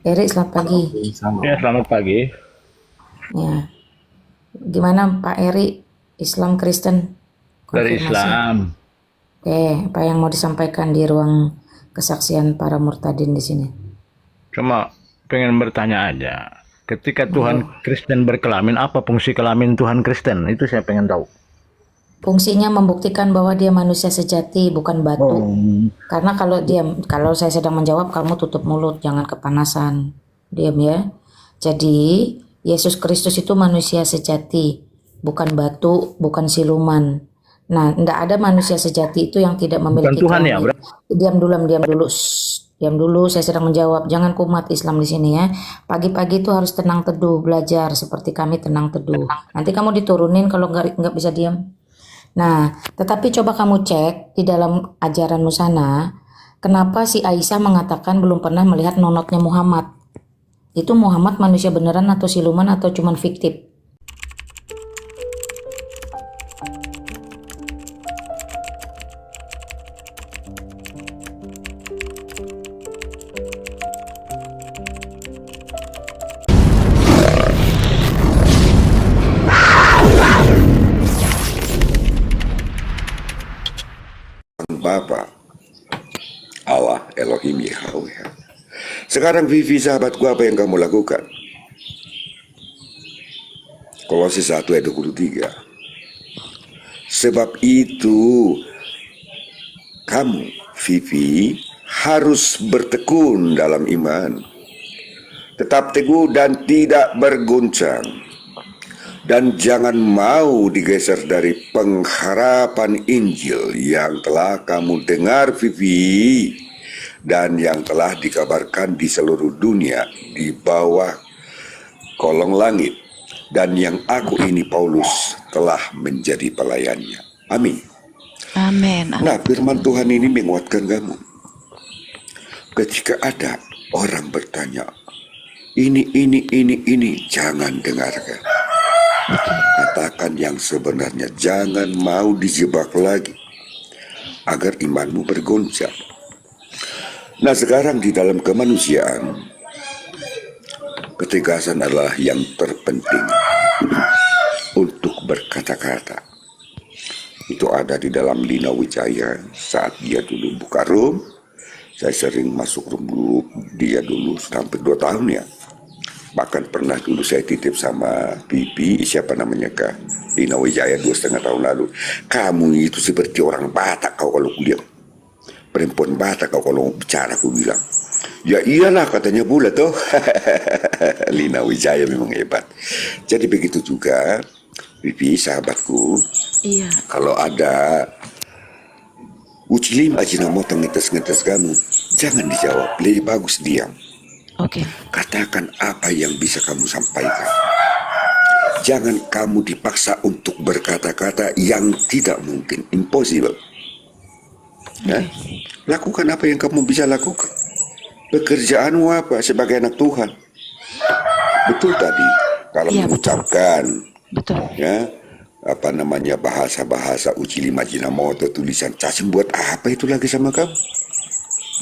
Erik, selamat pagi. Ya, selamat pagi. Ya, gimana Pak Erik? Islam Kristen? Dari Konfirmasi. Islam. Oke, apa yang mau disampaikan di ruang kesaksian para murtadin di sini? Cuma pengen bertanya aja. Ketika Tuhan Monggo. Kristen berkelamin, apa fungsi kelamin Tuhan Kristen? Itu saya pengen tahu. Fungsinya membuktikan bahwa dia manusia sejati, bukan batu. Oh, Karena kalau saya sedang menjawab, kamu tutup mulut, jangan kepanasan. Diam ya. Jadi, Yesus Kristus itu manusia sejati, bukan batu, bukan siluman. Nah, tidak ada manusia sejati itu yang tidak bukan memiliki Tuhan ya, kelamin. bro? Diam dulu, diam dulu. Shh. Diam dulu, saya sedang menjawab. Jangan kumat Islam di sini ya. Pagi-pagi itu harus tenang teduh, belajar seperti kami tenang teduh. Nanti kamu diturunin kalau nggak bisa diam. Nah, tetapi coba kamu cek di dalam ajaranmu sana, kenapa si Aisyah mengatakan belum pernah melihat nonotnya Muhammad? Itu Muhammad manusia beneran atau siluman atau cuman fiktif? Bapa, Allah, Elohim Yahweh. Sekarang Vivi sahabatku, apa yang kamu lakukan? Kolose 1 ayat 23. Sebab itu kamu, Vivi, harus bertekun dalam iman, tetap teguh dan tidak berguncang, dan jangan mau digeser dari pengharapan Injil yang telah kamu dengar, Vivi, dan yang telah dikabarkan di seluruh dunia di bawah kolong langit, dan yang aku ini Paulus telah menjadi pelayannya. Amin. Amin. Nah, firman Tuhan ini menguatkan kamu. Ketika ada orang bertanya, ini, jangan dengarkan. Katakan yang sebenarnya, jangan mau dijebak lagi, agar imanmu bergoncang. Nah, sekarang di dalam kemanusiaan, ketegasan adalah yang terpenting untuk berkata-kata. Itu ada di dalam Lina Wijaya saat dia dulu buka room. Saya sering masuk room dulu, dia dulu sampai 2 tahun ya. Bahkan pernah dulu saya titip sama Pipi, siapa namanya Kak, Lina Wijaya 2,5 tahun lalu. Kamu itu seperti orang Batak kau kalau kuliah. Perempuan Batak kau kalau bicara, aku bilang. Ya iyalah katanya pula tuh. Lina Wijaya memang hebat. Jadi begitu juga Pipi sahabatku, Iya. kalau ada ucilim aja motong ngetes kamu, jangan dijawab, lebih bagus diam. Oke. Katakan apa yang bisa kamu sampaikan. Jangan kamu dipaksa untuk berkata-kata yang tidak mungkin, impossible. Ya? Lakukan apa yang kamu bisa lakukan. Pekerjaanmu apa sebagai anak Tuhan? Betul tadi, kalau Iya, betul. mengucapkan Betul. ya apa namanya bahasa-bahasa ucili majinamoto, tulisan cacing, buat apa itu lagi sama kamu?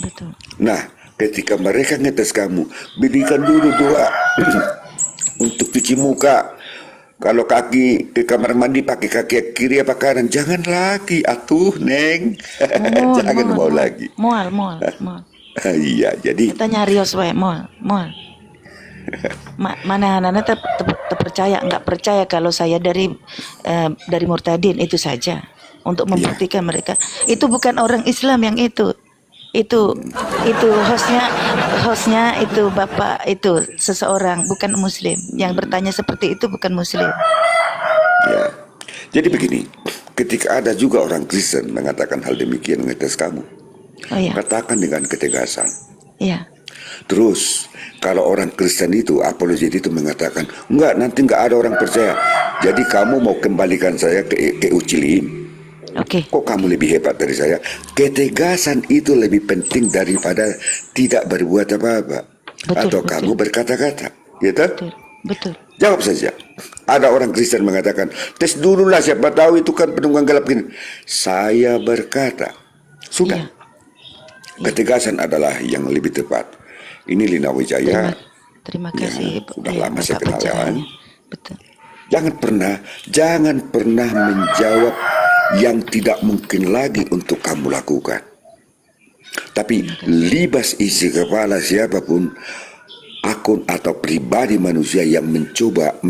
Betul. Nah, ketika mereka ngetes kamu, berikan dulu doa untuk cuci muka. Kalau kaki ke kamar mandi pakai kaki kiri apa kanan, jangan lagi atuh neng. Jangan mau lagi. Mual. Iya, jadi Kita nyarios wae, mual. Mana anak terpercaya, nggak percaya kalau saya dari murtadin itu saja untuk membuktikan mereka itu bukan orang Islam yang itu hostnya itu bapak itu seseorang bukan Muslim yang bertanya seperti itu bukan Muslim. ya. Jadi begini, ketika ada juga orang Kristen mengatakan hal demikian ngetes kamu, Oh ya, katakan dengan ketegasan. iya, Terus kalau orang Kristen itu, apologet itu mengatakan, enggak, nanti enggak ada orang percaya, jadi kamu mau kembalikan saya ke Ucilim. oke, Kok kamu lebih hebat dari saya? Ketegasan itu lebih penting daripada tidak berbuat apa-apa. betul, Atau kamu berkata-kata, gitu? betul. Jawab saja. Ada orang Kristen mengatakan, tes dulu lah, siapa tahu itu kan penunggang gelap gini. Saya berkata, sudah. Iya. Ketegasan adalah yang lebih tepat. Ini Lina Wijaya. Terima Ya, kasih sudah lama saya Bapak kenal ya. pencerahnya. Betul. Jangan pernah menjawab yang tidak mungkin lagi untuk kamu lakukan. Tapi libas isi kepala siapapun, akun atau pribadi manusia yang mencoba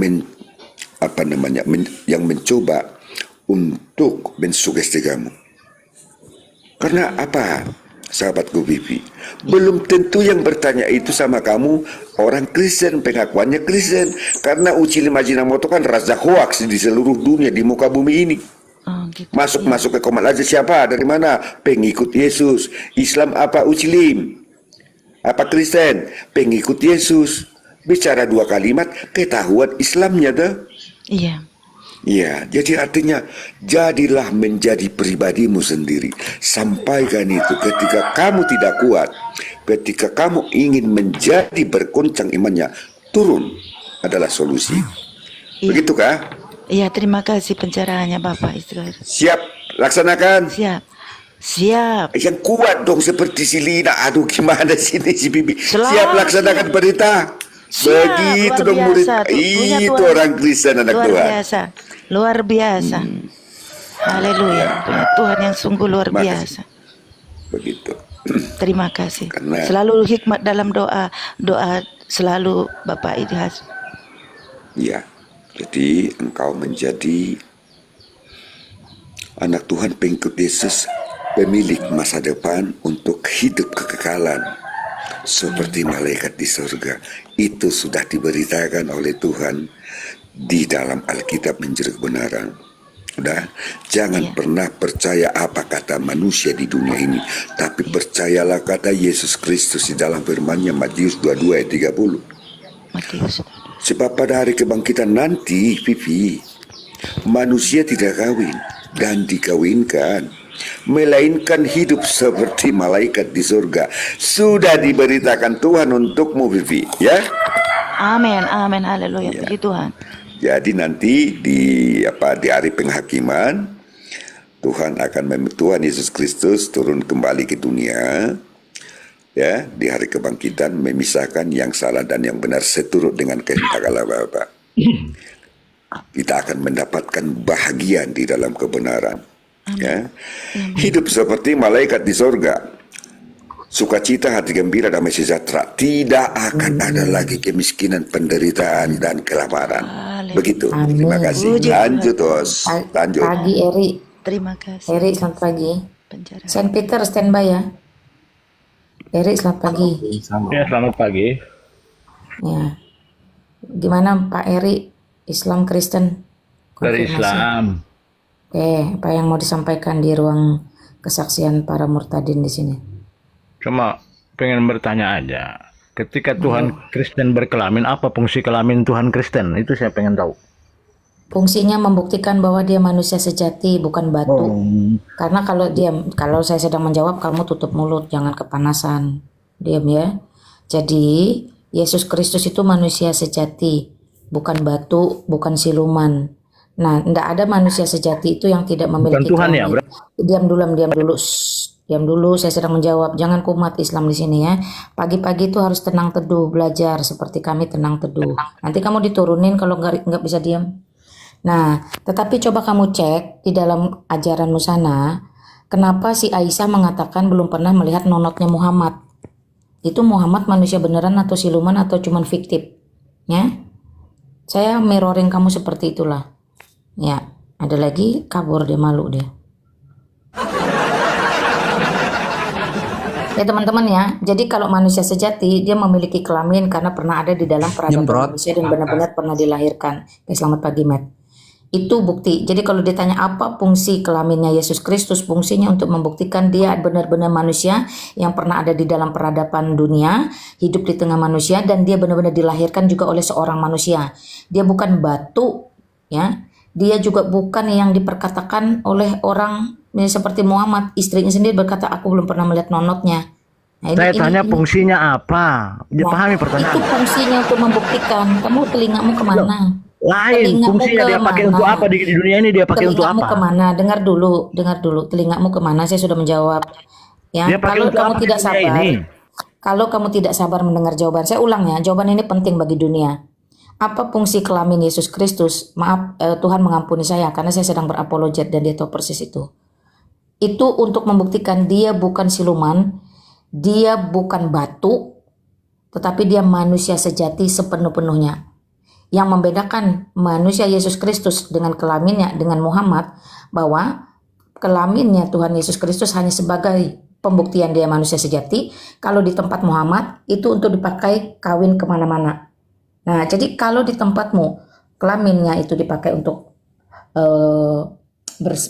yang mencoba untuk mensugesti kamu. Karena apa, sahabatku Vivi? Belum tentu yang bertanya itu sama kamu orang Kristen, pengakuannya Kristen. Karena Uci Majinamoto kan raja hoax di seluruh dunia, di muka bumi ini. Oh, gitu. Masuk ke komat aja siapa, dari mana? Pengikut Yesus. Islam apa Ucilim? Apa Kristen? Pengikut Yesus. Bicara 2 kalimat, ketahuan Islamnya dah. Iya. Ya, jadi artinya jadilah menjadi pribadimu sendiri. Sampaikan itu ketika kamu tidak kuat, ketika kamu ingin menjadi bergoncang imannya, turun adalah solusi. Iya. Begitukah? Iya, terima kasih pencerahannya Bapak Israel. Siap, laksanakan. Siap. Yang kuat dong seperti si Lina. Aduh, gimana sini si Bibi? Selalu Siap laksanakan perintah. Begitu luar dong murid. biasa. Punya Itu Tuhan. orang Kristen anak Luar Tuhan. biasa. Luar biasa. Haleluya. Punya Tuhan yang sungguh luar Makasih. biasa. Begitu. Terima kasih. Karena- Selalu hikmat dalam doa selalu Bapak Idhas. Ya, jadi engkau menjadi anak Tuhan pengikut Yesus, pemilik masa depan untuk hidup kekekalan seperti malaikat di surga. Itu sudah diberitakan oleh Tuhan di dalam Alkitab menjadi kebenaran. Udah, jangan pernah percaya apa kata manusia di dunia ini, tapi percayalah kata Yesus Kristus di dalam firman-Nya Matius 22 ayat 30. Matius. Sebab pada hari kebangkitan nanti, Vivi, manusia tidak kawin dan dikawinkan, melainkan hidup seperti malaikat di surga. Sudah diberitakan Tuhan untukmu, Vivi, ya. Amin, haleluya, puji Tuhan. Jadi nanti di hari penghakiman, Tuhan Yesus Kristus turun kembali ke dunia, ya, di hari kebangkitan memisahkan yang salah dan yang benar seturut dengan kehendak Allah Bapa. Kita akan mendapatkan bahagia di dalam kebenaran. Ya. Hidup seperti malaikat di surga. Sukacita, hati gembira, damai sejahtera. Tidak akan ada lagi kemiskinan, penderitaan, dan kelaparan. Begitu. Amin. Terima kasih. Puji Lanjut, Os. Lanjut. Pagi Eri. Terima kasih. Eri, selamat pagi. Penjara. Saint Peter standby ya. Eri, selamat pagi. Ya, selamat pagi. Ya. Gimana Pak Eri? Islam Kristen? Dari Konfirmasi. Islam. Oke, apa yang mau disampaikan di ruang kesaksian para murtadin di sini? Cuma pengen bertanya aja. Ketika Tuhan Kristen berkelamin, apa fungsi kelamin Tuhan Kristen? Itu saya pengen tahu. Fungsinya membuktikan bahwa dia manusia sejati, bukan batu. Karena kalau saya sedang menjawab, kamu tutup mulut, jangan kepanasan. Diam ya. Jadi, Yesus Kristus itu manusia sejati, bukan batu, bukan siluman. Nah, tidak ada manusia sejati itu yang tidak memiliki Tuhan ya, kelamin. Diam dulu. Shh. Diam dulu, saya sedang menjawab. Jangan kumat Islam di sini ya. Pagi-pagi itu harus tenang teduh, belajar seperti kami tenang teduh. Nanti kamu diturunin kalau nggak bisa diam. Nah, tetapi coba kamu cek di dalam ajaranmu sana, kenapa si Aisyah mengatakan belum pernah melihat nonotnya Muhammad? Itu Muhammad manusia beneran atau siluman atau cuman fiktif? Ya, saya mirroring kamu seperti itulah. Ya, ada lagi kabur dia, malu dia. Ya teman-teman ya, jadi kalau manusia sejati dia memiliki kelamin karena pernah ada di dalam peradaban manusia dan benar-benar pernah dilahirkan. Oke, selamat pagi Matt. Itu bukti. Jadi kalau ditanya apa fungsi kelaminnya Yesus Kristus, fungsinya untuk membuktikan dia benar-benar manusia yang pernah ada di dalam peradaban dunia, hidup di tengah manusia, dan dia benar-benar dilahirkan juga oleh seorang manusia. Dia bukan batu, ya. Dia juga bukan yang diperkatakan oleh orang seperti Muhammad, istrinya sendiri berkata aku belum pernah melihat nonotnya. Nah, Saya tanya fungsinya apa? Dia pahami Itu pertanyaan. fungsinya untuk membuktikan. Kamu telingamu kemana? Lain Telingamu fungsinya dia pakai kemana? untuk apa di dunia ini, dia pakai untuk Telingamu apa? kemana? Dengar dulu. Telingamu kemana? Saya sudah menjawab. Ya, Dia pakai kalau untuk kamu apa di tidak dunia sabar, ini? Kalau kamu tidak sabar mendengar jawaban, saya ulang ya, jawaban ini penting bagi dunia. Apa fungsi kelamin Yesus Kristus? Maaf, Tuhan mengampuni saya karena saya sedang berapologet dan dia tahu persis itu. Itu untuk membuktikan dia bukan siluman, dia bukan batu, tetapi dia manusia sejati sepenuh-penuhnya. Yang membedakan manusia Yesus Kristus dengan kelaminnya, dengan Muhammad, bahwa kelaminnya Tuhan Yesus Kristus hanya sebagai pembuktian dia manusia sejati. Kalau di tempat Muhammad itu untuk dipakai kawin kemana-mana. Nah, jadi kalau di tempatmu kelaminnya itu dipakai untuk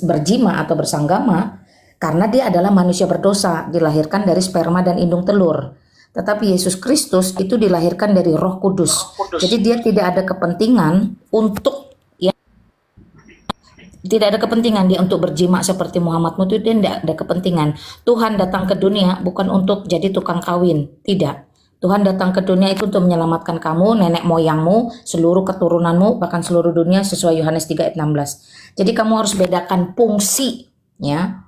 berjima atau bersanggama, karena dia adalah manusia berdosa, dilahirkan dari sperma dan indung telur. Tetapi Yesus Kristus itu dilahirkan dari Roh Kudus. Jadi dia tidak ada kepentingan untuk tidak ada kepentingan dia untuk berjima seperti Muhammad itu, dia tidak ada kepentingan. Tuhan datang ke dunia bukan untuk jadi tukang kawin, tidak. Tuhan datang ke dunia itu untuk menyelamatkan kamu, nenek moyangmu, seluruh keturunanmu, bahkan seluruh dunia sesuai Yohanes 3 ayat 16. Jadi kamu harus bedakan fungsi, ya.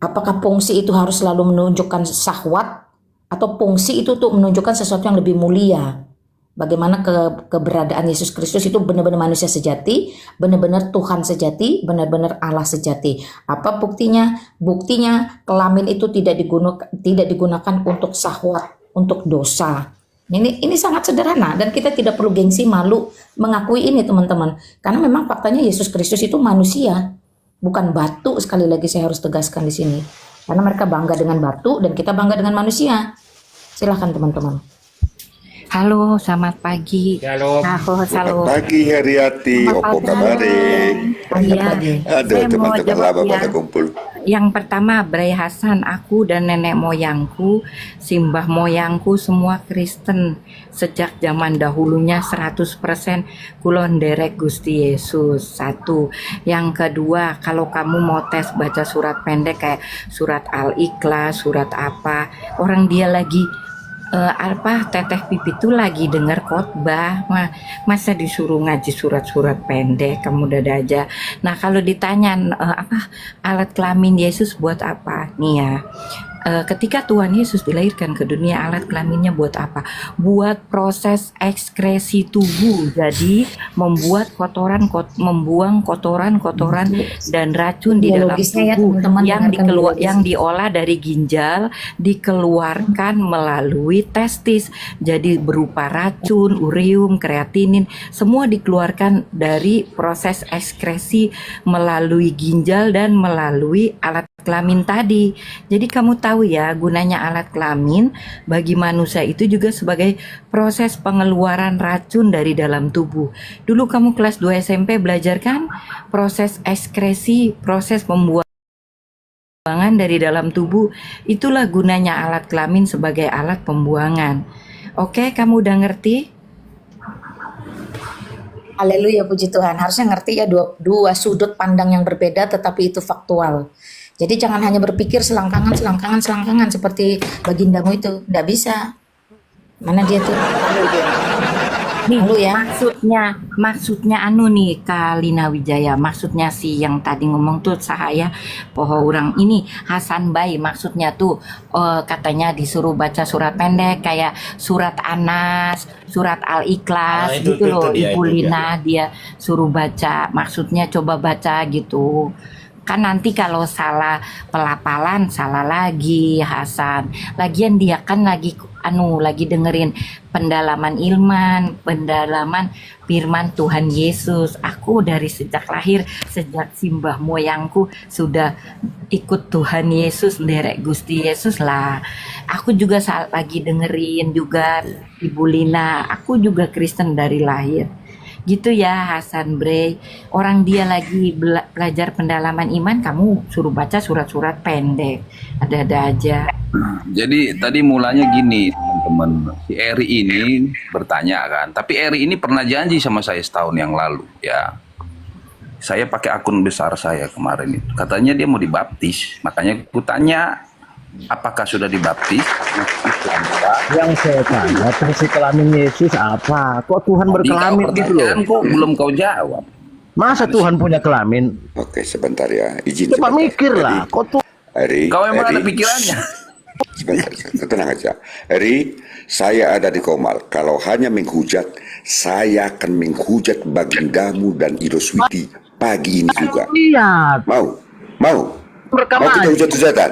Apakah fungsi itu harus selalu menunjukkan syahwat atau fungsi itu untuk menunjukkan sesuatu yang lebih mulia? Bagaimana keberadaan Yesus Kristus itu benar-benar manusia sejati, benar-benar Tuhan sejati, benar-benar Allah sejati. Apa buktinya? Buktinya kelamin itu tidak digunakan untuk syahwat, untuk dosa. Ini sangat sederhana dan kita tidak perlu gengsi, malu mengakui ini teman-teman. Karena memang faktanya Yesus Kristus itu manusia, bukan batu. Sekali lagi saya harus tegaskan di sini. Karena mereka bangga dengan batu dan kita bangga dengan manusia. Silahkan teman-teman. Halo, selamat pagi. Halo. Selamat pagi Heriati, opo kabare? Iya, Aduh, saya mau teman-teman jawab lama pada yang kumpul. pertama, Bray Hasan, aku dan nenek moyangku, simbah moyangku semua Kristen. Sejak zaman dahulunya 100% kulon derek Gusti Yesus. Satu. Yang kedua, kalau kamu mau tes baca surat pendek kayak surat Al-Ikhlas, surat apa, orang dia lagi teteh pipi tuh lagi denger khotbah, masa disuruh ngaji surat-surat pendek, kamu dada aja. Nah, kalau ditanya alat kelamin Yesus buat apa nih ya, ketika Tuhan Yesus dilahirkan ke dunia, alat kelaminnya buat apa? Buat proses ekskresi tubuh. Jadi membuat membuang kotoran-kotoran dan racun di dalam Biologisnya ya, tubuh teman-teman, dengarkan yang diolah dari ginjal, dikeluarkan melalui testis. Jadi berupa racun, ureum, kreatinin, semua dikeluarkan dari proses ekskresi melalui ginjal dan melalui alat kelamin tadi. Jadi kamu tahu ya, gunanya alat kelamin bagi manusia itu juga sebagai proses pengeluaran racun dari dalam tubuh. Dulu kamu kelas 2 SMP belajar kan proses ekskresi, proses pembuangan dari dalam tubuh. Itulah gunanya alat kelamin sebagai alat pembuangan. Oke, kamu udah ngerti? Haleluya, puji Tuhan. Harusnya ngerti ya, dua sudut pandang yang berbeda tetapi itu faktual. Jadi jangan hanya berpikir selangkangan seperti bagindamu itu. Nggak bisa. Mana dia tuh? Nih, Halo ya. maksudnya anu nih Kalina Wijaya, maksudnya si yang tadi ngomong tuh sahaya poho orang ini Hasan Bay, maksudnya tuh katanya disuruh baca surat pendek kayak surat Anas, surat Al-Ikhlas gitu loh. Ibu Lina dia suruh baca, maksudnya coba baca gitu. Kan nanti kalau salah pelapalan salah lagi Hasan. Lagian dia kan lagi dengerin pendalaman pendalaman firman Tuhan Yesus. Aku dari sejak lahir, sejak simbah moyangku sudah ikut Tuhan Yesus, nderek Gusti Yesus lah. Aku juga lagi dengerin juga Ibu Lina. Aku juga Kristen dari lahir. Gitu ya Hasan Bray. Orang dia lagi belajar pendalaman iman, kamu suruh baca surat-surat pendek. Ada-ada aja. Jadi tadi mulanya gini teman-teman, si Eri ini bertanya kan, tapi Eri ini pernah janji sama saya setahun yang lalu ya. Saya pakai akun besar saya kemarin itu, katanya dia mau dibaptis, makanya aku tanya apakah sudah dibaptis? Yang saya tanya fungsi kelamin Yesus apa? Kok Tuhan berkelamin gitu loh? Kok belum kau jawab? Masa Tuhan punya kelamin? Oke, sebentar ya. Izin Coba sebentar. mikir lah. Kok tuh Eri, Kau emang Eri, ada pikirannya? Sebentar, tenang aja. Eri, saya ada di Komal. Kalau hanya menghujat, saya akan menghujat bagindamu dan Idoswiti pagi ini juga. Lihat Mau? Mau? Mau kita rekaman. hujat-hujatan?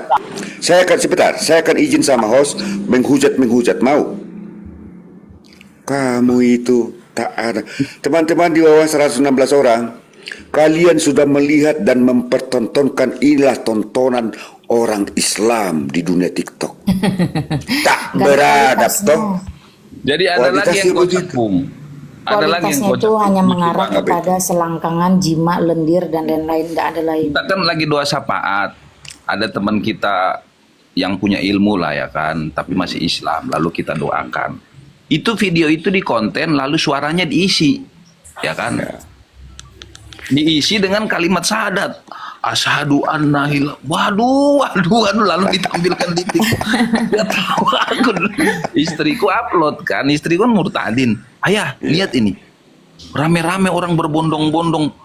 Saya akan izin sama host menghujat. Mau? Kamu itu tak ada. Teman-teman di bawah 116 orang, kalian sudah melihat dan mempertontonkan inilah tontonan orang Islam di dunia TikTok. Tak Dan beradab kualitasnya, toh. Jadi ada lagi Kualitasnya yang kocak, begitu. Bung. Ada lagi yang kualitasnya itu kocak. hanya Bung. mengarah Apa itu? kepada selangkangan, jima, lendir, dan lain-lain. Tidak ada lain. Kita kan lagi doa syafaat. Ada teman kita yang punya ilmu lah ya kan, tapi masih Islam. Lalu kita doakan. Itu video itu di konten, lalu suaranya diisi, ya kan? Diisi dengan kalimat syahadat. Asyhadu anna ila. Waduh, lalu ditampilkan di TikTok. Gak tahu aku. Istriku upload kan, istriku kan murtadin. Ayah, lihat ini. Rame-rame orang berbondong-bondong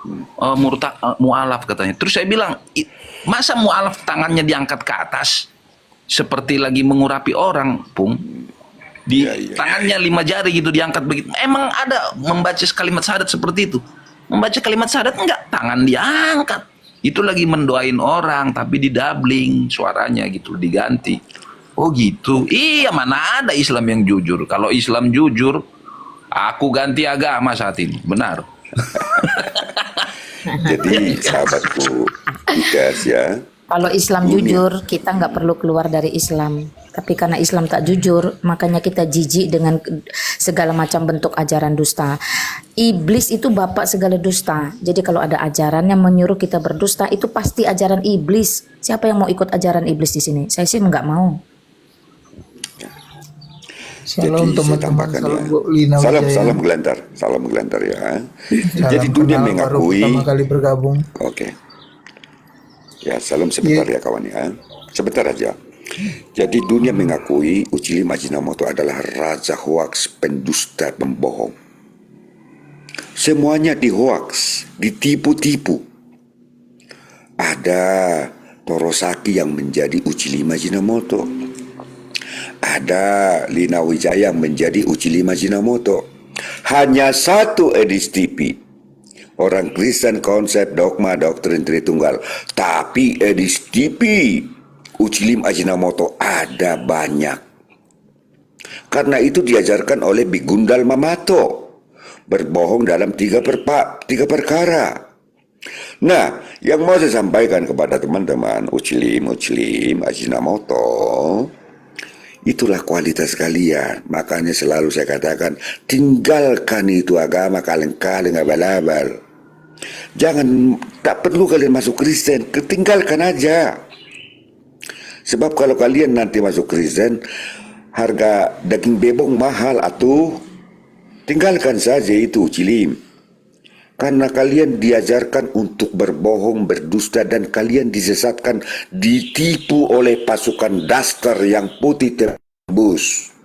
mualaf katanya. Terus saya bilang, masa mualaf tangannya diangkat ke atas seperti lagi mengurapi orang, Pung? Di tangannya 5 jari gitu diangkat begitu. Emang ada membaca kalimat syahadat seperti itu? Membaca kalimat syahadat enggak, tangan diangkat. Itu lagi mendoain orang tapi didabling suaranya gitu, diganti. Oh gitu. Iya, mana ada Islam yang jujur. Kalau Islam jujur, aku ganti agama saat ini. Benar. Jadi sahabatku, guys ya. Kalau Islam jujur, kita nggak perlu keluar dari Islam. Tapi karena Islam tak jujur, makanya kita jijik dengan segala macam bentuk ajaran dusta. Iblis itu bapak segala dusta. Jadi kalau ada ajaran yang menyuruh kita berdusta, itu pasti ajaran iblis. Siapa yang mau ikut ajaran iblis di sini? Saya sih nggak mau. Salam Jadi saya teman-teman, tambahkan salam ya. Bu Lina Wijaya. Salam gelantar ya. Salam Jadi dunia kenal, baru mengakui. pertama kali bergabung. Oke. Ya, salam sebentar ya kawan ya. Sebentar aja. Jadi dunia mengakui Uchilima Ajinomoto adalah raja hoaks, pendusta, pembohong. Semuanya dihoaks, ditipu-tipu. Ada Torosaki yang menjadi Uchilima Ajinomoto. Ada Lina Wijaya yang menjadi Uchilima Ajinomoto. Hanya satu edisi TV. Orang Kristen konsep dogma doktrin Tritunggal. Tapi edisi TV Uchilim Ajinomoto ada banyak. Karena itu diajarkan oleh Bigundal Mamato. Berbohong dalam tiga perkara. Nah, yang mau saya sampaikan kepada teman-teman Uchilim Ajinomoto, itulah kualitas kalian. Makanya selalu saya katakan, tinggalkan itu agama kaleng-kaleng abal-abal. Jangan, tak perlu kalian masuk Kristen, tinggalkan aja. Sebab kalau kalian nanti masuk Kristen, harga daging bebong mahal atuh. Tinggalkan saja itu Uchilim. Karena kalian diajarkan untuk berbohong, berdusta, dan kalian disesatkan, ditipu oleh pasukan daster yang putih tebus.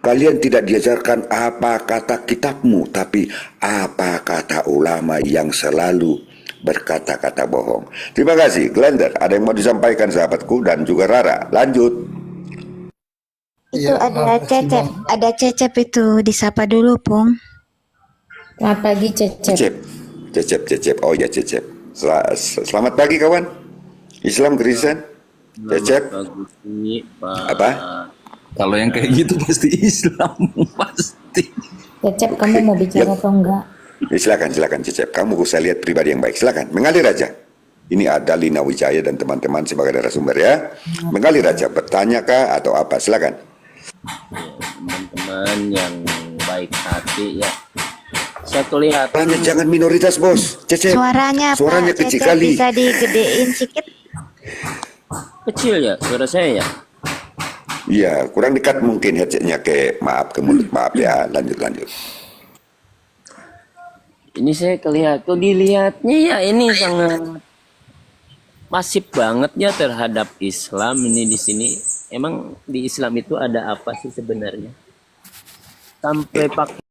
Kalian tidak diajarkan apa kata kitabmu, tapi apa kata ulama yang selalu berkata-kata bohong. Terima kasih, Glender. Ada yang mau disampaikan sahabatku dan juga Rara. Lanjut. Itu Ya, ada makasih, Cecep, Bang. ada Cecep itu disapa dulu, Pung. Selamat pagi, Cecep. Cecep. Oh ya, Cecep. Selamat pagi, kawan. Islam Kristen. Cecep. Pagi, Pak. Apa? Kalau yang kayak gitu pasti Islam, pasti. Cecep, kamu mau bicara atau enggak? Ya, silakan Cecep. Kamu saya lihat pribadi yang baik. Silakan, mengalir aja. Ini ada Lina Wijaya dan teman-teman sebagai narasumber ya. Mengalir aja, bertanya kah atau apa? Silakan. Teman-teman yang baik hati ya. Saya kelihatan Tanya jangan minoritas, Bos. Cecep. Suaranya Suaranya Pak kecil Cecep kali. bisa digedein sedikit. kecil ya suara saya ya. Iya, kurang dekat mungkin headsetnya ke mulut. Maaf ya. Lanjut. Ini saya kelihatan dilihatnya ya ini sangat masif banget ya terhadap Islam ini di sini. Emang di Islam itu ada apa sih sebenarnya? Sampai pakaian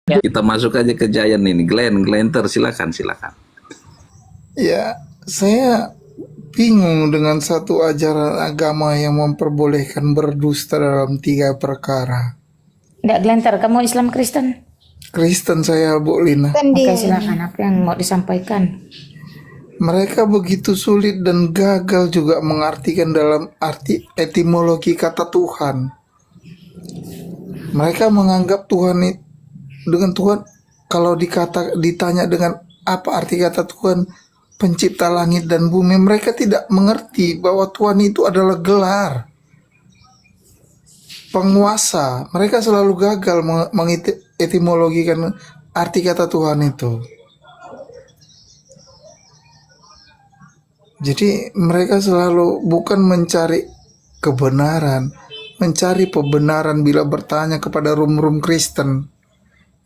Kita masuk aja ke Giant ini. Glenter, silakan. Ya, saya bingung dengan satu ajaran agama yang memperbolehkan berdusta dalam 3 perkara. Nggak Glenter, kamu Islam Kristen? Kristen saya, Bu Lina. Kan Oke, dia. silakan. Apa yang mau disampaikan? Mereka begitu sulit dan gagal juga mengartikan dalam arti etimologi kata Tuhan. Mereka menganggap dengan Tuhan, kalau ditanya dengan apa arti kata Tuhan, pencipta langit dan bumi, mereka tidak mengerti bahwa Tuhan itu adalah gelar penguasa. Mereka selalu gagal mengetimologikan arti kata Tuhan itu. Jadi mereka selalu bukan mencari kebenaran, mencari pembenaran bila bertanya kepada rum-rum Kristen.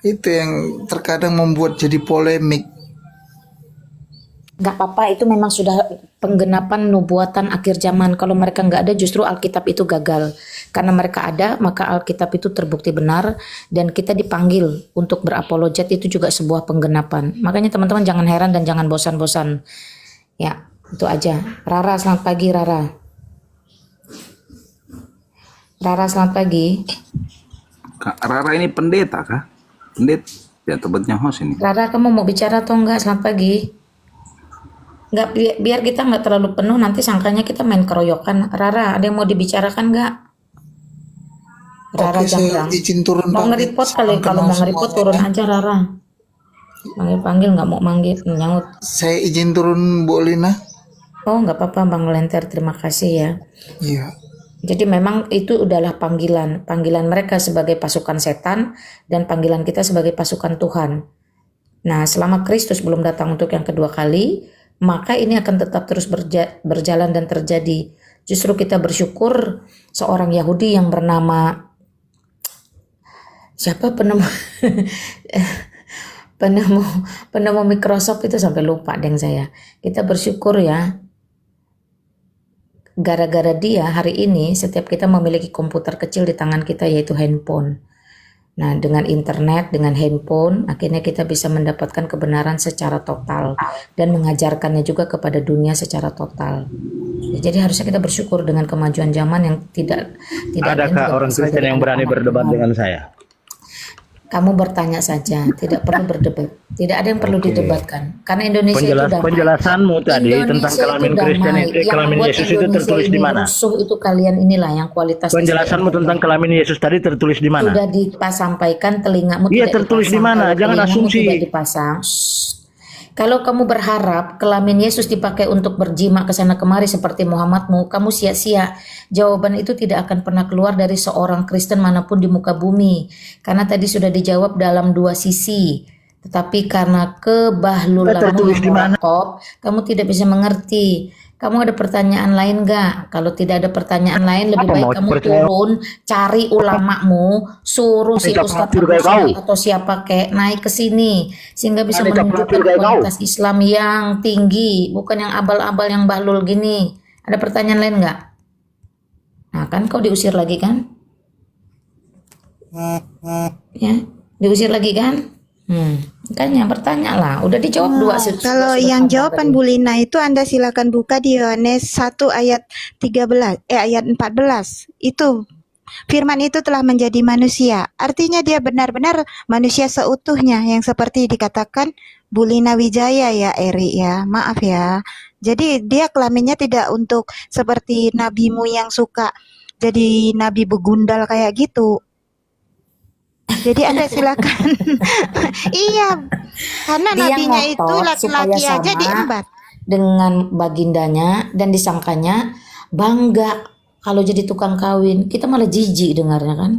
Itu yang terkadang membuat jadi polemik. Nggak apa-apa, itu memang sudah penggenapan nubuatan akhir zaman. Kalau mereka nggak ada, justru Alkitab itu gagal. Karena mereka ada, maka Alkitab itu terbukti benar, dan kita dipanggil untuk berapologet, itu juga sebuah penggenapan. Makanya teman-teman jangan heran dan jangan bosan-bosan. Ya, itu aja. Rara, selamat pagi Rara. Rara, selamat pagi. Kak Rara ini pendeta kah? Pendeta, ya tebetnya host ini. Rara, kamu mau bicara atau enggak? Selamat pagi. Nggak, biar kita nggak terlalu penuh, nanti sangkanya kita main keroyokan. Rara, ada yang mau dibicarakan nggak? Rara Oke, saya Jamrang. izin turun Mau pamit. nge-report kali, Salam kalau kenal mau nge-report semuanya. turun aja Rara. Panggil-panggil nggak mau manggil, nyangut. Saya izin turun, Bu Lina. Oh nggak apa-apa Bang Lenter, terima kasih ya. Iya. Jadi memang itu udahlah panggilan mereka sebagai pasukan setan dan panggilan kita sebagai pasukan Tuhan. Nah, selama Kristus belum datang untuk yang kedua kali, maka ini akan tetap terus berjalan dan terjadi. Justru kita bersyukur seorang Yahudi yang bernama siapa penemu penemu Microsoft itu, sampai lupa deng saya. Kita bersyukur ya. Gara-gara dia hari ini setiap kita memiliki komputer kecil di tangan kita, yaitu handphone. Nah, dengan internet, dengan handphone, akhirnya kita bisa mendapatkan kebenaran secara total dan mengajarkannya juga kepada dunia secara total. Ya, jadi harusnya kita bersyukur dengan kemajuan zaman yang tidak lain Adakah juga orang berasal Kristen dari yang berani anak-anak berdebat Tuhan. dengan saya? Kamu bertanya saja, tidak perlu berdebat. Tidak ada yang perlu Oke. didebatkan. Karena Indonesia itu damai. Penjelasanmu tadi tentang Indonesia kelamin itu Kristen damai. itu, Yang kelamin membuat Yesus itu Indonesia tertulis di ini mana? rusuh itu kalian inilah yang kualitas Penjelasanmu SDM. tentang kelamin Yesus tadi tertulis di mana? Sudah disampaikan, telingamu Iya, tidak tertulis di dipasang. mana? Kalau Jangan telingamu asumsi. tidak dipasang, kalau kamu berharap kelamin Yesus dipakai untuk berjima ke sana kemari seperti Muhammadmu, kamu sia-sia. Jawaban itu tidak akan pernah keluar dari seorang Kristen manapun di muka bumi. Karena tadi sudah dijawab dalam 2 sisi. Tetapi karena kebahlulanmu Tertulis di yang mana? merakop, kamu tidak bisa mengerti. Kamu ada pertanyaan lain nggak? Kalau tidak ada pertanyaan lain, lebih Apa baik mau kamu percaya? turun, cari ulamamu, suruh si Minta Ustadz kafir Abu kayak Sali kau. atau siapa kek naik ke sini sehingga bisa Minta menunjukkan kafir kayak kau. kualitas Islam yang tinggi, bukan yang abal-abal yang bahlul gini. Ada pertanyaan lain nggak? Nah, kan kau diusir lagi kan? Ya, diusir lagi kan? Kan yang bertanya lah, udah dijawab dua. Kalau yang jawaban Bu Lina itu Anda silakan buka di Yohanes 1 ayat 13 ayat 14. Itu firman itu telah menjadi manusia. Artinya dia benar-benar manusia seutuhnya yang seperti dikatakan Bu Lina Wijaya ya Eri ya. Maaf ya. Jadi dia kelaminnya tidak untuk seperti nabimu yang suka jadi nabi begundal kayak gitu. Jadi Anda silakan. Iya, karena Dia nabinya itu ngotot supaya laki-laki aja sama diembat. dengan bagindanya dan disangkanya bangga kalau jadi tukang kawin. Kita malah jijik dengarnya kan.